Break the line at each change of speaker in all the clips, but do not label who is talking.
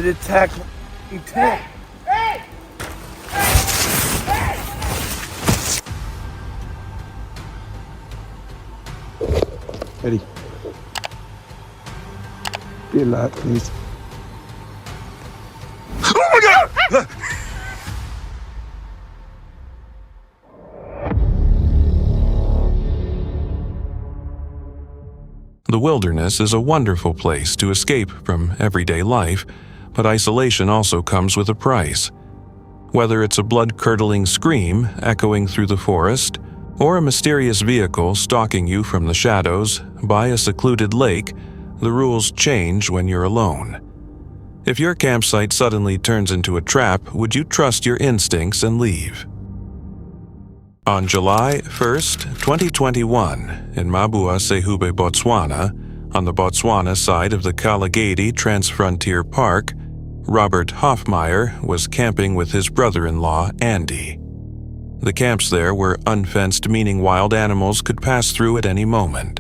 to attack my tent.
Eddie. Be alert, please.
Oh my God!
The wilderness is a wonderful place to escape from everyday life, but isolation also comes with a price. Whether it's a blood-curdling scream echoing through the forest, or a mysterious vehicle stalking you from the shadows by a secluded lake, the rules change when you're alone. If your campsite suddenly turns into a trap, would you trust your instincts and leave? On July 1st, 2021, in Mabua Sehube, Botswana, on the Botswana side of the Kalagadi Transfrontier Park, Robert Hoffmeyer was camping with his brother-in-law, Andy. The camps there were unfenced, meaning wild animals could pass through at any moment.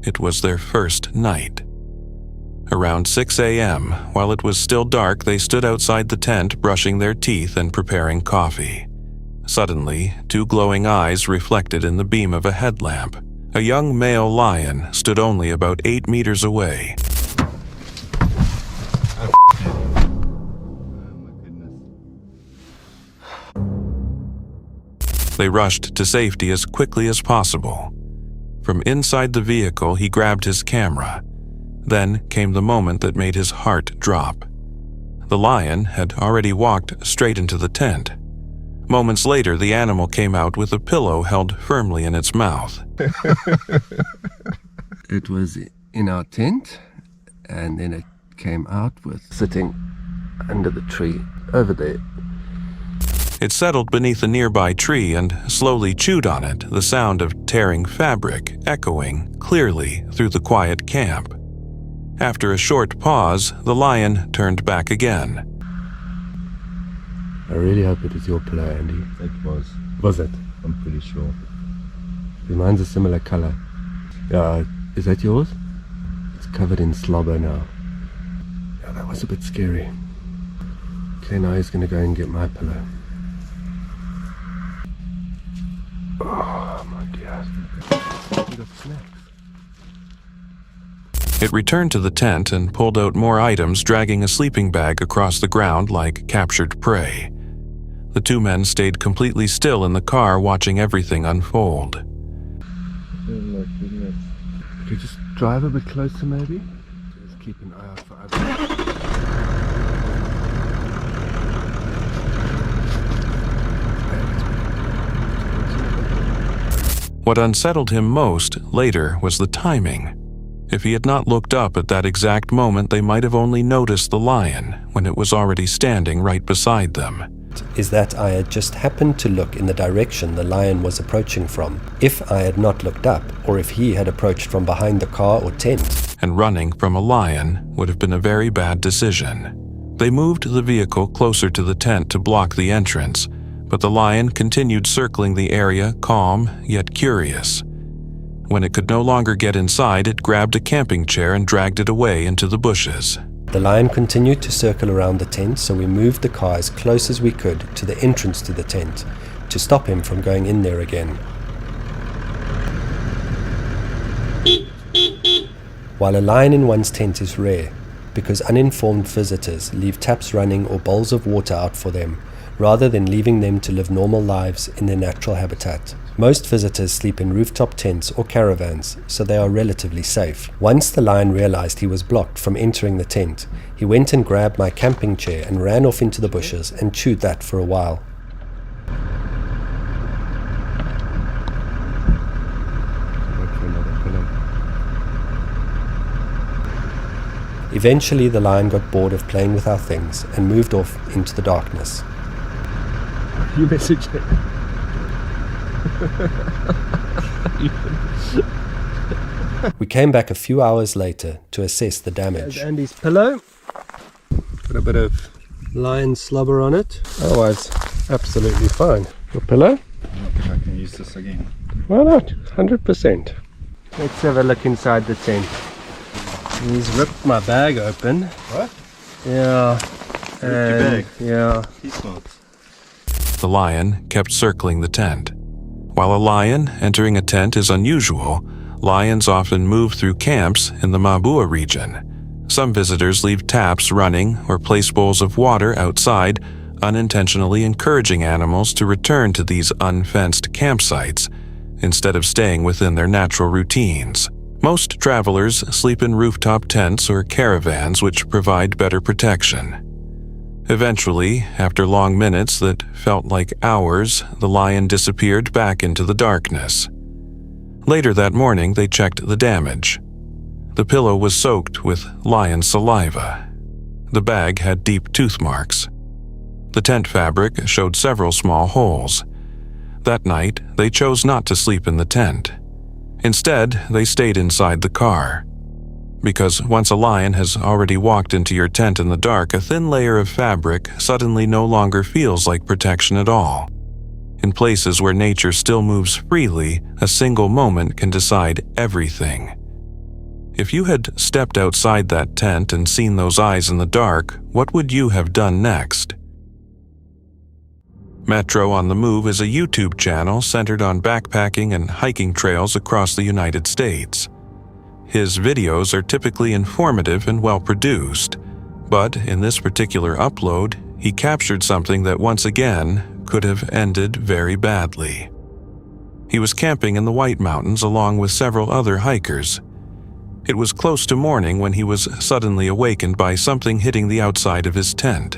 It was their first night. Around 6 a.m., while it was still dark, they stood outside the tent brushing their teeth and preparing coffee. Suddenly, two glowing eyes reflected in the beam of a headlamp. A young male lion stood only about 8 meters away. They rushed to safety as quickly as possible. From inside the vehicle, he grabbed his camera. Then came the moment that made his heart drop. The lion had already walked straight into the tent. Moments later, the animal came out with a pillow held firmly in its mouth.
It was in our tent, and then it came out with sitting under the tree over there.
It settled beneath a nearby tree and slowly chewed on it, the sound of tearing fabric echoing clearly through the quiet camp. After a short pause, the lion turned back again.
I really hope it is your pillow, Andy.
It was.
Was it?
I'm pretty sure.
Mine's a similar color. Yeah, is that yours? It's covered in slobber now. Yeah, that was a bit scary. Okay, now he's gonna go and get my pillow. Oh my dear. We got snacks.
It returned to the tent and pulled out more items, dragging a sleeping bag across the ground like captured prey. The two men stayed completely still in the car, watching everything unfold.
Oh my goodness.
Could you just drive a bit closer, maybe? Just keep an eye out for others.
What unsettled him most later was the timing. If he had not looked up at that exact moment, they might have only noticed the lion when it was already standing right beside them.
Is that I had just happened to look in the direction the lion was approaching from. If I had not looked up, or if he had approached from behind the car or tent.
And running from a lion would have been a very bad decision. They moved the vehicle closer to the tent to block the entrance, but the lion continued circling the area, calm yet curious. When it could no longer get inside, it grabbed a camping chair and dragged it away into the bushes.
The lion continued to circle around the tent, so we moved the car as close as we could to the entrance to the tent to stop him from going in there again. While a lion in one's tent is rare, because uninformed visitors leave taps running or bowls of water out for them, rather than leaving them to live normal lives in their natural habitat. Most visitors sleep in rooftop tents or caravans, so they are relatively safe. Once the lion realized he was blocked from entering the tent, he went and grabbed my camping chair and ran off into the bushes and chewed that for a while. Eventually the lion got bored of playing with our things and moved off into the darkness.
You messaged it.
We came back a few hours later to assess the damage.
There's Andy's pillow. Got a bit of lion slobber on it. Otherwise, absolutely fine. Your pillow?
I think I can use this again.
Why not? 100%. Let's have a look inside the tent. He's ripped my bag open.
What?
Yeah.
bag.
Yeah.
He smokes.
The lion kept circling the tent. While a lion entering a tent is unusual, lions often move through camps in the Mabua region. Some visitors leave taps running or place bowls of water outside, unintentionally encouraging animals to return to these unfenced campsites instead of staying within their natural routines. Most travelers sleep in rooftop tents or caravans, which provide better protection. Eventually, after long minutes that felt like hours, the lion disappeared back into the darkness. Later that morning, they checked the damage. The pillow was soaked with lion saliva. The bag had deep tooth marks. The tent fabric showed several small holes. That night, they chose not to sleep in the tent. Instead, they stayed inside the car. Because once a lion has already walked into your tent in the dark, a thin layer of fabric suddenly no longer feels like protection at all. In places where nature still moves freely, a single moment can decide everything. If you had stepped outside that tent and seen those eyes in the dark, what would you have done next? Metro on the Move is a YouTube channel centered on backpacking and hiking trails across the United States. His videos are typically informative and well-produced, but in this particular upload, he captured something that once again could have ended very badly. He was camping in the White Mountains along with several other hikers. It was close to morning when he was suddenly awakened by something hitting the outside of his tent.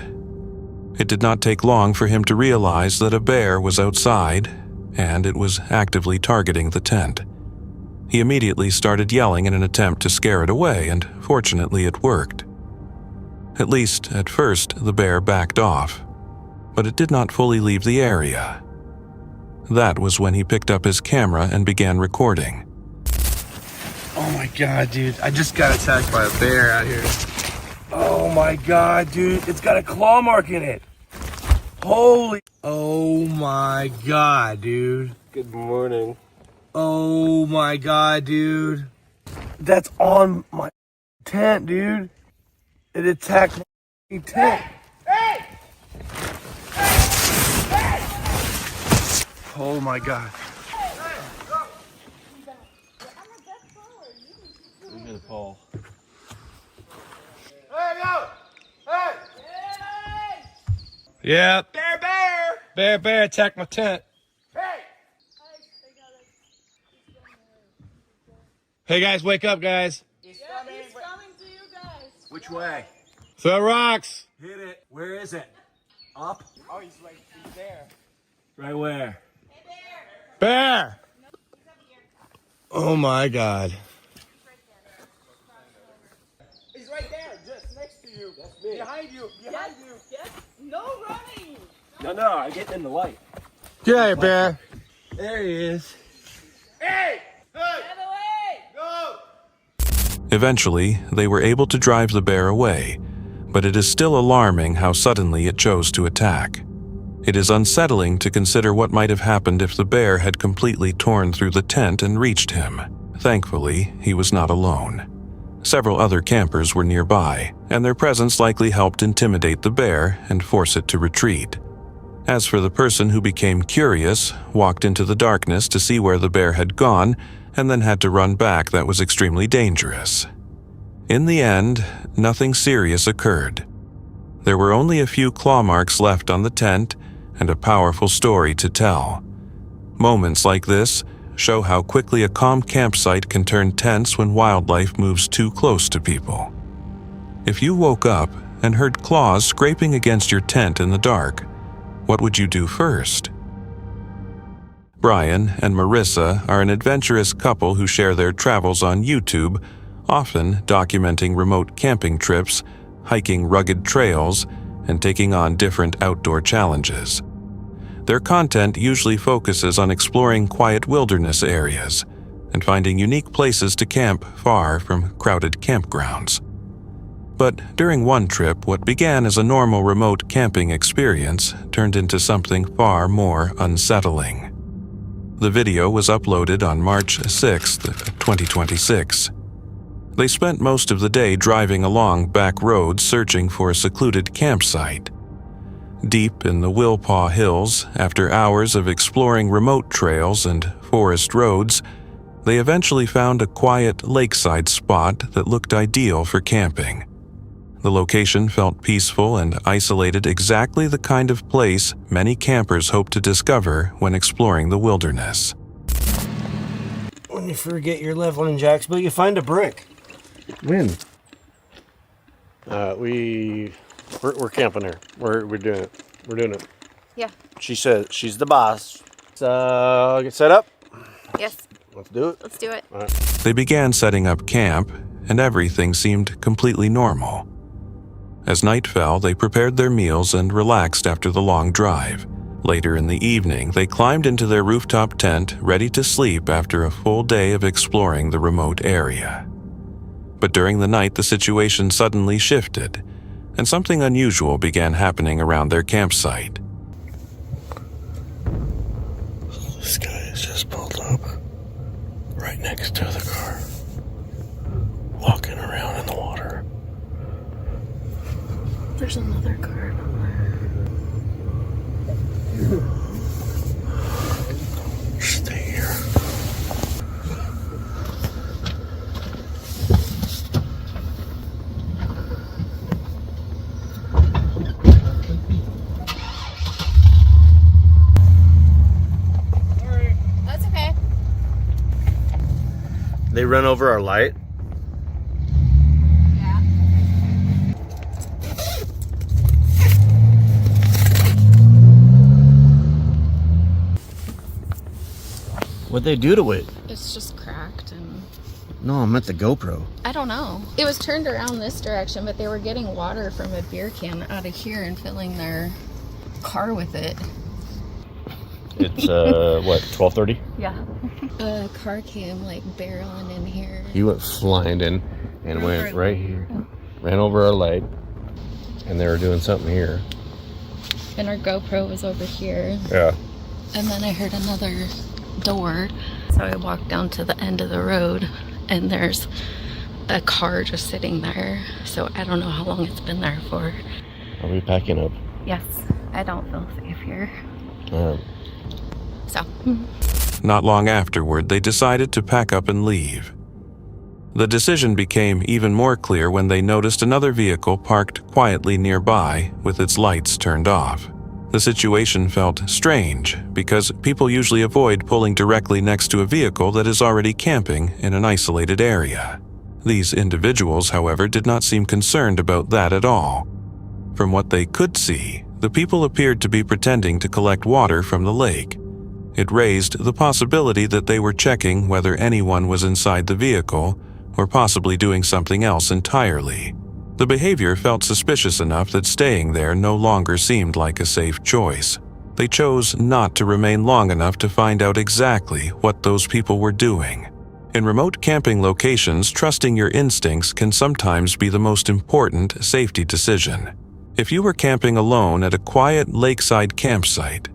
It did not take long for him to realize that a bear was outside, and it was actively targeting the tent. He immediately started yelling in an attempt to scare it away, and fortunately it worked. At least, at first, the bear backed off, but it did not fully leave the area. That was when he picked up his camera and began recording.
Oh my god, dude. I just got attacked by a bear out here. Oh my god, dude. It's got a claw mark in it. Holy. Oh my god, dude.
Good morning.
Oh my god, dude. That's on my tent, dude. It attacked my tent. Hey! Oh my god.
I'm gonna fall.
Hey, yo! Hey! Yeah. Bear attacked my tent. Hey guys, wake up, guys.
He's coming to you guys.
Which way?
Throw rocks!
Hit it. Where is it? Up?
Oh, he's there.
Right where?
Hey, Bear.
Bear!
He's up here.
Oh my god.
He's right there, just next to you. That's me. Behind you. Behind you. Yes. No running.
No, I'm getting in the light.
Get out of here, Bear.
There he is.
Get away.
Go!
Eventually, they were able to drive the bear away, but it is still alarming how suddenly it chose to attack. It is unsettling to consider what might have happened if the bear had completely torn through the tent and reached him. Thankfully, he was not alone. Several other campers were nearby, and their presence likely helped intimidate the bear and force it to retreat. As for the person who became curious, walked into the darkness to see where the bear had gone, and then had to run back, that was extremely dangerous. In the end, nothing serious occurred. There were only a few claw marks left on the tent and a powerful story to tell. Moments like this show how quickly a calm campsite can turn tense when wildlife moves too close to people. If you woke up and heard claws scraping against your tent in the dark, what would you do first? Brian and Marissa are an adventurous couple who share their travels on YouTube, often documenting remote camping trips, hiking rugged trails, and taking on different outdoor challenges. Their content usually focuses on exploring quiet wilderness areas and finding unique places to camp far from crowded campgrounds. But during one trip, what began as a normal remote camping experience turned into something far more unsettling. The video was uploaded on March 6, 2026. They spent most of the day driving along back roads searching for a secluded campsite. Deep in the Wilpaw Hills, after hours of exploring remote trails and forest roads, they eventually found a quiet lakeside spot that looked ideal for camping. The location felt peaceful and isolated, exactly the kind of place many campers hope to discover when exploring the wilderness.
When you forget your leveling jacks, but you find a brick.
When?
We're camping here. We're doing it. We're doing it.
Yeah.
She says she's the boss. So get set up.
Yes.
Let's do it.
Let's do it.
All right.
They began setting up camp, and everything seemed completely normal. As night fell, they prepared their meals and relaxed after the long drive. Later in the evening, they climbed into their rooftop tent, ready to sleep after a full day of exploring the remote area. But during the night, the situation suddenly shifted, and something unusual began happening around their campsite.
This guy has just pulled up right next to the car, walking around in the water.
There's another car.
Stay here.
That's okay.
They run over our light.
Yeah.
What'd they do to it?
It's just cracked and
No, I meant the GoPro.
I don't know. It was turned around this direction, but they were getting water from a beer can out of here and filling their car with it.
It's what, 12:30?
Yeah. A car came like barreling in here.
He went flying in and went right here, ran over our light, and they were doing something here.
And our GoPro was over here.
Yeah.
And then I heard another door. So I walked down to the end of the road and there's a car just sitting there. So I don't know how long it's been there for.
Are we packing up?
Yes, I don't feel safe here. So.
Not long afterward, they decided to pack up and leave. The decision became even more clear when they noticed another vehicle parked quietly nearby with its lights turned off. The situation felt strange because people usually avoid pulling directly next to a vehicle that is already camping in an isolated area. These individuals, however, did not seem concerned about that at all. From what they could see, the people appeared to be pretending to collect water from the lake. It raised the possibility that they were checking whether anyone was inside the vehicle or possibly doing something else entirely. The behavior felt suspicious enough that staying there no longer seemed like a safe choice. They chose not to remain long enough to find out exactly what those people were doing. In remote camping locations, trusting your instincts can sometimes be the most important safety decision. If you were camping alone at a quiet lakeside campsite,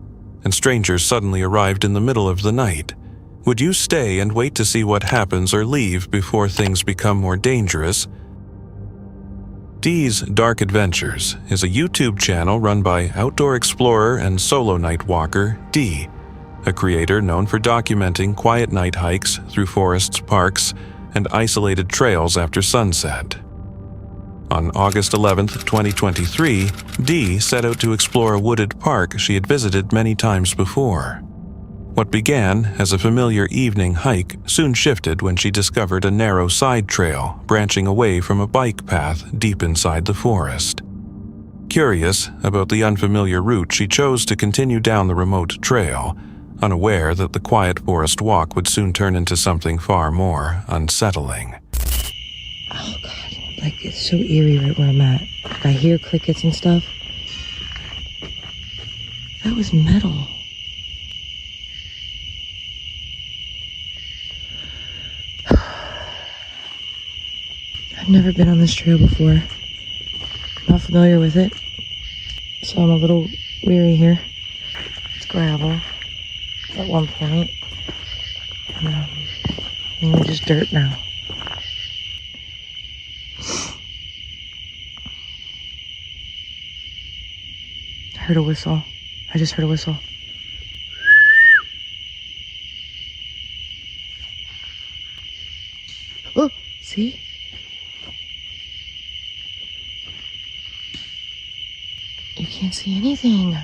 and strangers suddenly arrived in the middle of the night, would you stay and wait to see what happens or leave before things become more dangerous? Dee's Dark Adventures is a YouTube channel run by outdoor explorer and solo night walker Dee, a creator known for documenting quiet night hikes through forests, parks, and isolated trails after sunset. On August 11, 2023, Dee set out to explore a wooded park she had visited many times before. What began as a familiar evening hike soon shifted when she discovered a narrow side trail branching away from a bike path deep inside the forest. Curious about the unfamiliar route, she chose to continue down the remote trail, unaware that the quiet forest walk would soon turn into something far more unsettling.
Oh God, like it's so eerie right where I'm at. Like I hear crickets and stuff. That was metal. I've never been on this trail before. Not familiar with it. So I'm a little weary here. It's gravel at one point. And just dirt now. heard a whistle. I just heard a whistle. Oh, see? You can't see anything.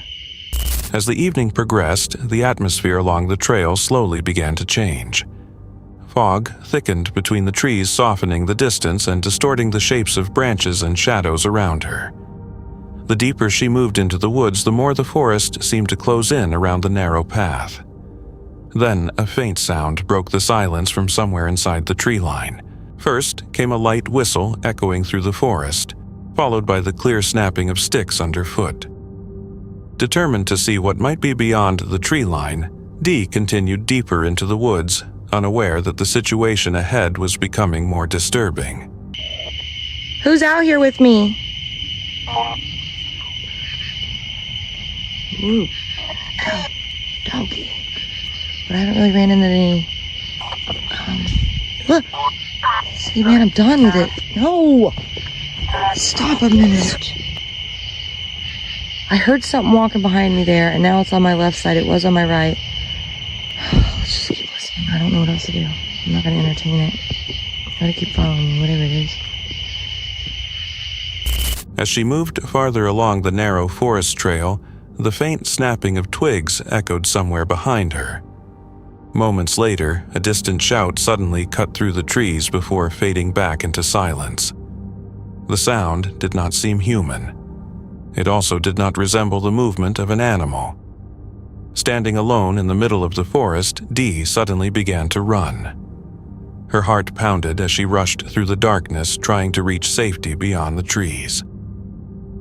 As the evening progressed, the atmosphere along the trail slowly began to change. Fog thickened between the trees, softening the distance and distorting the shapes of branches and shadows around her. The deeper she moved into the woods, the more the forest seemed to close in around the narrow path. Then a faint sound broke the silence from somewhere inside the tree line. First came a light whistle echoing through the forest, followed by the clear snapping of sticks underfoot. Determined to see what might be beyond the tree line, Dee continued deeper into the woods, unaware that the situation ahead was becoming more disturbing.
Who's out here with me? Ooh, donkey. But I haven't really ran into any. Look. See, man, I'm done with it. No! Stop a minute. I heard something walking behind me there, and now it's on my left side. It was on my right. Let's just keep listening. I don't know what else to do. I'm not going to entertain it. I gotta keep following me, whatever it is.
As she moved farther along the narrow forest trail, the faint snapping of twigs echoed somewhere behind her. Moments later, a distant shout suddenly cut through the trees before fading back into silence. The sound did not seem human. It also did not resemble the movement of an animal. Standing alone in the middle of the forest, Dee suddenly began to run. Her heart pounded as she rushed through the darkness, trying to reach safety beyond the trees.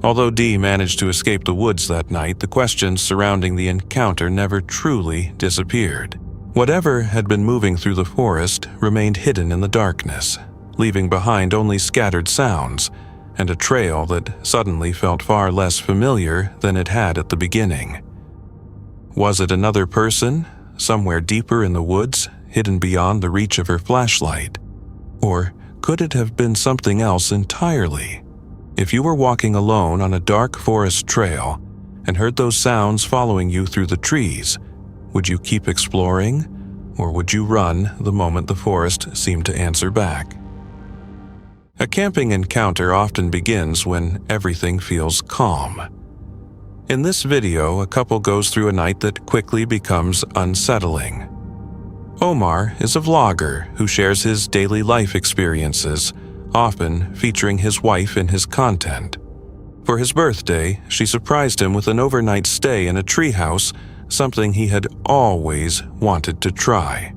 Although Dee managed to escape the woods that night, the questions surrounding the encounter never truly disappeared. Whatever had been moving through the forest remained hidden in the darkness, leaving behind only scattered sounds and a trail that suddenly felt far less familiar than it had at the beginning. Was it another person, somewhere deeper in the woods, hidden beyond the reach of her flashlight? Or could it have been something else entirely? If you were walking alone on a dark forest trail and heard those sounds following you through the trees, would you keep exploring, or would you run the moment the forest seemed to answer back? A camping encounter often begins when everything feels calm. In this video, a couple goes through a night that quickly becomes unsettling. Omar is a vlogger who shares his daily life experiences, often featuring his wife in his content. For his birthday, she surprised him with an overnight stay in a treehouse, something he had always wanted to try.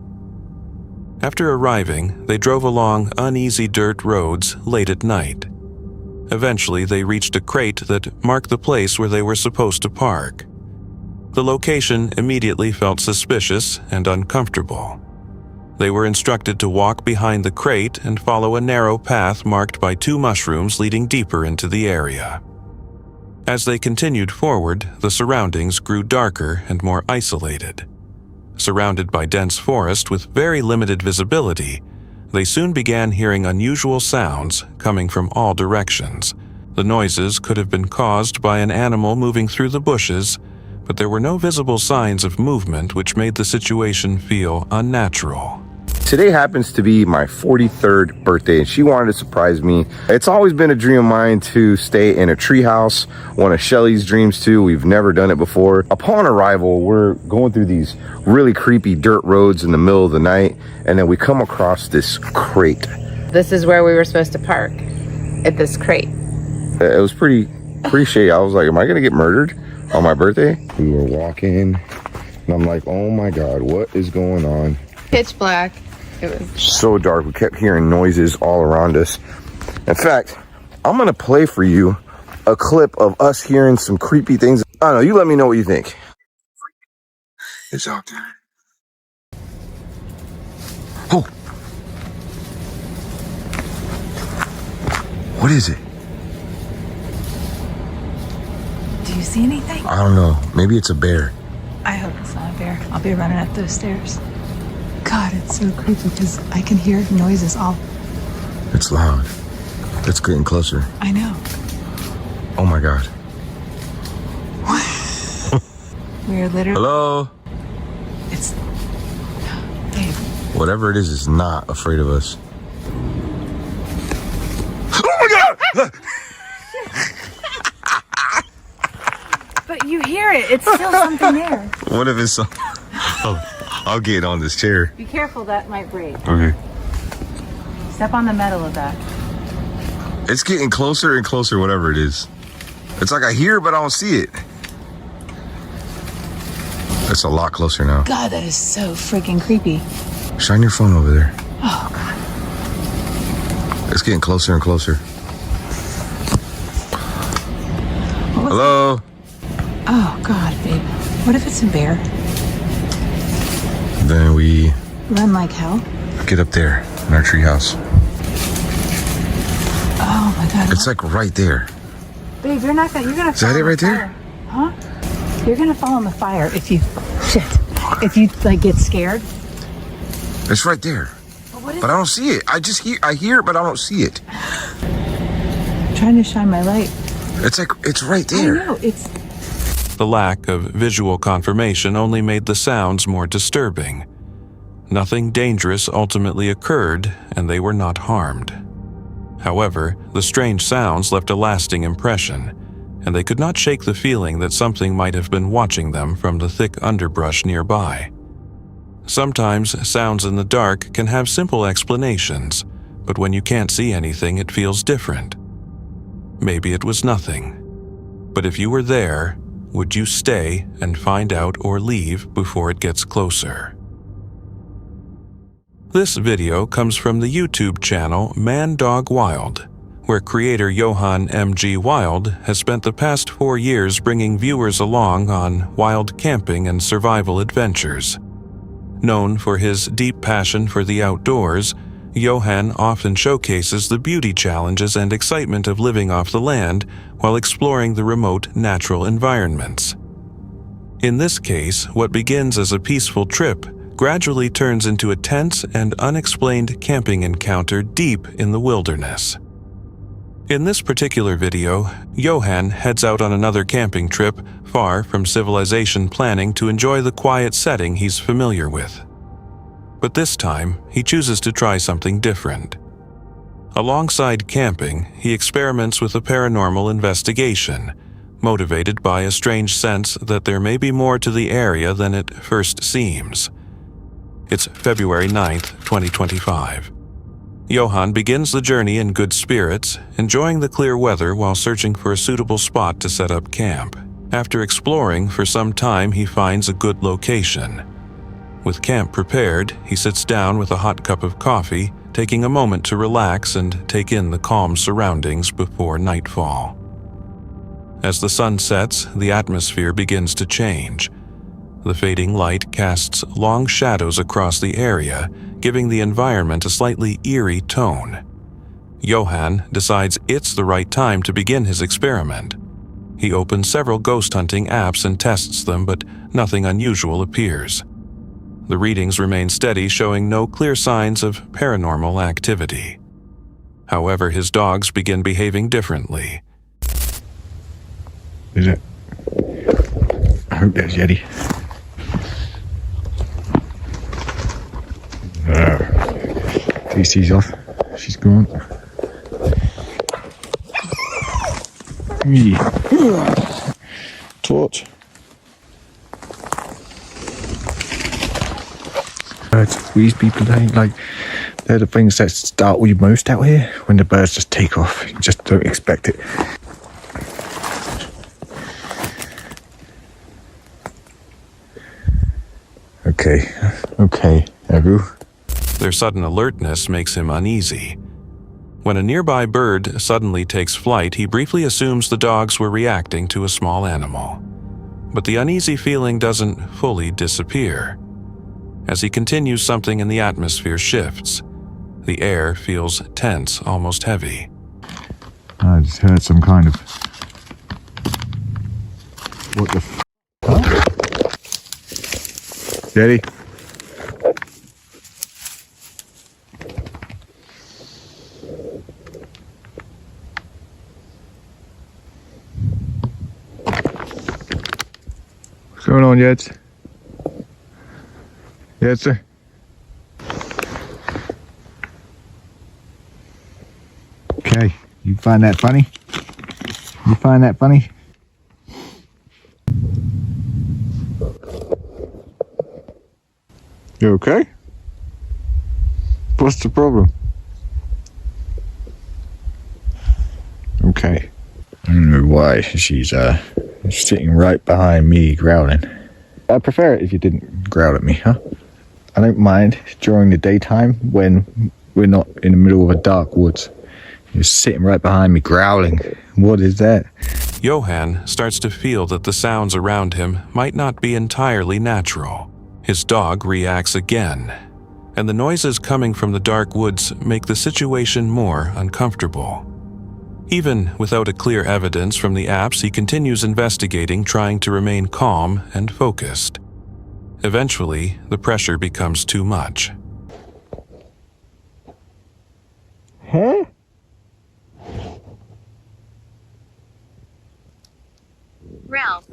After arriving, they drove along uneasy dirt roads late at night. Eventually, they reached a crate that marked the place where they were supposed to park. The location immediately felt suspicious and uncomfortable. They were instructed to walk behind the crate and follow a narrow path marked by 2 mushrooms leading deeper into the area. As they continued forward, the surroundings grew darker and more isolated. Surrounded by dense forest with very limited visibility, they soon began hearing unusual sounds coming from all directions. The noises could have been caused by an animal moving through the bushes, but there were no visible signs of movement, which made the situation feel unnatural.
Today happens to be my 43rd birthday, and she wanted to surprise me. It's always been a dream of mine to stay in a treehouse, one of Shelly's dreams too. We've never done it before. Upon arrival, we're going through these really creepy dirt roads in the middle of the night, and then we come across this crate.
This is where we were supposed to park, at this crate.
It was pretty shady. I was like, am I gonna get murdered on my birthday? We were walking, and I'm like, oh my God, what is going on?
Pitch black. It was
so dark. We kept hearing noises all around us. In fact, I'm gonna play for you a clip of us hearing some creepy things. I don't know, you let me know what you think. It's out there. Oh! What is it?
Do you see anything?
I don't know. Maybe it's a bear.
I hope it's not a bear. I'll be running up those stairs. God, it's so creepy because I can hear noises all...
It's loud. It's getting closer.
I know.
Oh my God.
What? We're literally.
Hello?
It's. Babe.
Whatever it is not afraid of us.
But you hear it. It's still something there.
What if it's... Oh, I'll get on this chair.
Be careful, that might break.
Okay.
Step on the metal of that.
It's getting closer and closer, whatever it is. It's like I hear it, but I don't see it. It's a lot closer now.
God, that is so freaking creepy.
Shine your phone over there.
Oh, God.
It's getting closer and closer. Hello?
Oh, God, babe. What if it's a bear?
Then we
Run like hell?
get up there in our treehouse.
Oh, my God.
It's like right there.
Babe, you're not gonna. You're gonna.
Is that it right there?
Huh? You're gonna fall in the fire if you. Shit. If you like get scared.
It's right there. But I don't see it. I hear it, but I don't see it.
I'm trying to shine my light.
It's like, it's right there.
I know, it's...
The lack of visual confirmation only made the sounds more disturbing. Nothing dangerous ultimately occurred, and they were not harmed. However, the strange sounds left a lasting impression, and they could not shake the feeling that something might have been watching them from the thick underbrush nearby. Sometimes sounds in the dark can have simple explanations, but when you can't see anything, it feels different. Maybe it was nothing. But if you were there, would you stay and find out or leave before it gets closer? This video comes from the YouTube channel Man Dog Wild, where creator Johann M.G. Wild has spent the past 4 years bringing viewers along on wild camping and survival adventures. Known for his deep passion for the outdoors, Johann often showcases the beauty challenges and excitement of living off the land while exploring the remote natural environments. In this case, what begins as a peaceful trip gradually turns into a tense and unexplained camping encounter deep in the wilderness. In this particular video, Johann heads out on another camping trip far from civilization planning to enjoy the quiet setting he's familiar with. But this time, he chooses to try something different. Alongside camping, he experiments with a paranormal investigation, motivated by a strange sense that there may be more to the area than it first seems. It's February 9th, 2025. Johann begins the journey in good spirits, enjoying the clear weather while searching for a suitable spot to set up camp. After exploring for some time, he finds a good location. With camp prepared, he sits down with a hot cup of coffee, taking a moment to relax and take in the calm surroundings before nightfall. As the sun sets, the atmosphere begins to change. The fading light casts long shadows across the area, giving the environment a slightly eerie tone. Johann decides it's the right time to begin his experiment. He opens several ghost hunting apps and tests them, but nothing unusual appears. The readings remain steady, showing no clear signs of paranormal activity. However, his dogs begin behaving differently.
Is it? I hope that's Yeti. TC's off. She's gone. Torch. Birds squeeze people, they're the things that startle you most out here. When the birds just take off, you just don't expect it. Okay, Agu.
Their sudden alertness makes him uneasy. When a nearby bird suddenly takes flight, he briefly assumes the dogs were reacting to a small animal. But the uneasy feeling doesn't fully disappear. As he continues, something in the atmosphere shifts. The air feels tense, almost heavy.
I just heard some kind of... What the f***? Huh? Yeti? What's going on, Yeds? Yes, sir. Okay, you find that funny? You find that funny? You okay? What's the problem? Okay. I don't know why she's sitting right behind me growling. I'd prefer it if you didn't growl at me, huh? I don't mind during the daytime when we're not in the middle of a dark woods. You're sitting right behind me growling. What is that?
Johan starts to feel that the sounds around him might not be entirely natural. His dog reacts again, and the noises coming from the dark woods make the situation more uncomfortable. Even without a clear evidence from the apps, he continues investigating, trying to remain calm and focused. Eventually, the pressure becomes too much.
Huh?
Ralph.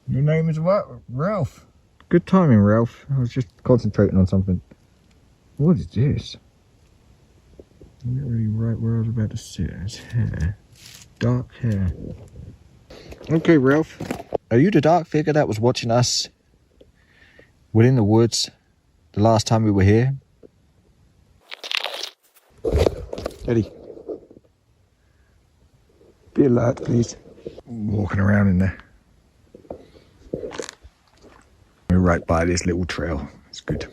Your name is what? Ralph. Good timing, Ralph. I was just concentrating on something. What is this? I'm not really right where I was about to sit. It's hair. Dark hair. Okay, Ralph. Are you the dark figure that was watching us within the woods the last time we were here? Eddie. Be alert, please. Walking around in there. We're right by this little trail. It's good.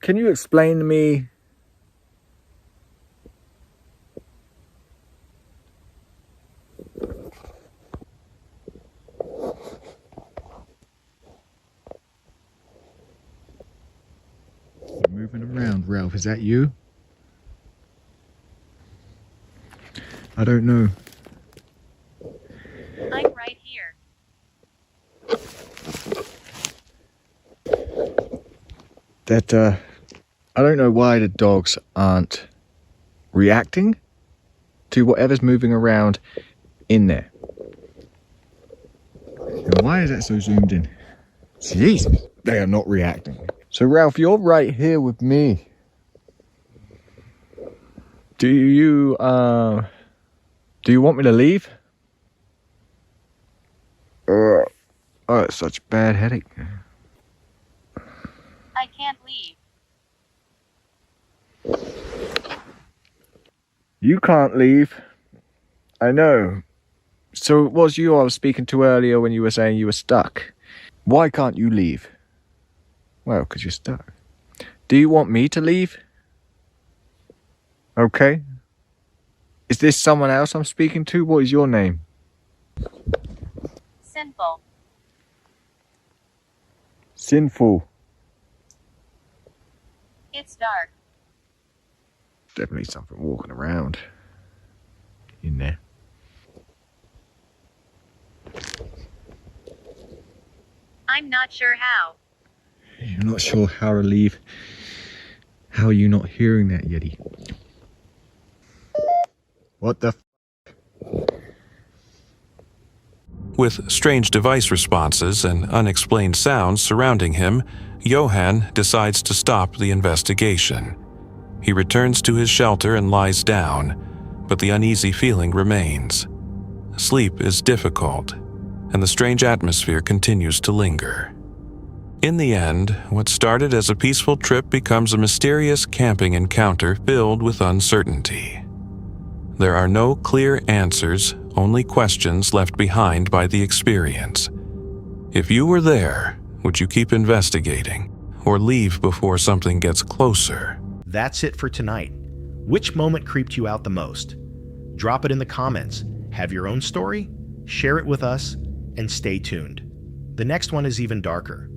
Can you explain to me moving around, Ralph? Is that you? I don't know.
I'm right here.
That, I don't know why the dogs aren't reacting to whatever's moving around in there. And why is that so zoomed in? Jesus, they are not reacting. So Ralph, you're right here with me. Do you want me to leave? Oh, it's such a bad headache.
I can't leave.
You can't leave. I know. So it was you I was speaking to earlier when you were saying you were stuck. Why can't you leave? Well, because you're stuck. Do you want me to leave? Okay. Is this someone else I'm speaking to? What is your name?
Sinful.
Sinful.
It's dark.
Definitely something walking around in there.
I'm not sure how.
You're not sure how to leave. How are you not hearing that, Yeti? What the
With strange device responses and unexplained sounds surrounding him, Johan decides to stop the investigation. He returns to his shelter and lies down, but the uneasy feeling remains. Sleep is difficult, and the strange atmosphere continues to linger. In the end, what started as a peaceful trip becomes a mysterious camping encounter filled with uncertainty. There are no clear answers, only questions left behind by the experience. If you were there, would you keep investigating, or leave before something gets closer?
That's it for tonight. Which moment creeped you out the most? Drop it in the comments. Have your own story? Share it with us, and stay tuned. The next one is even darker.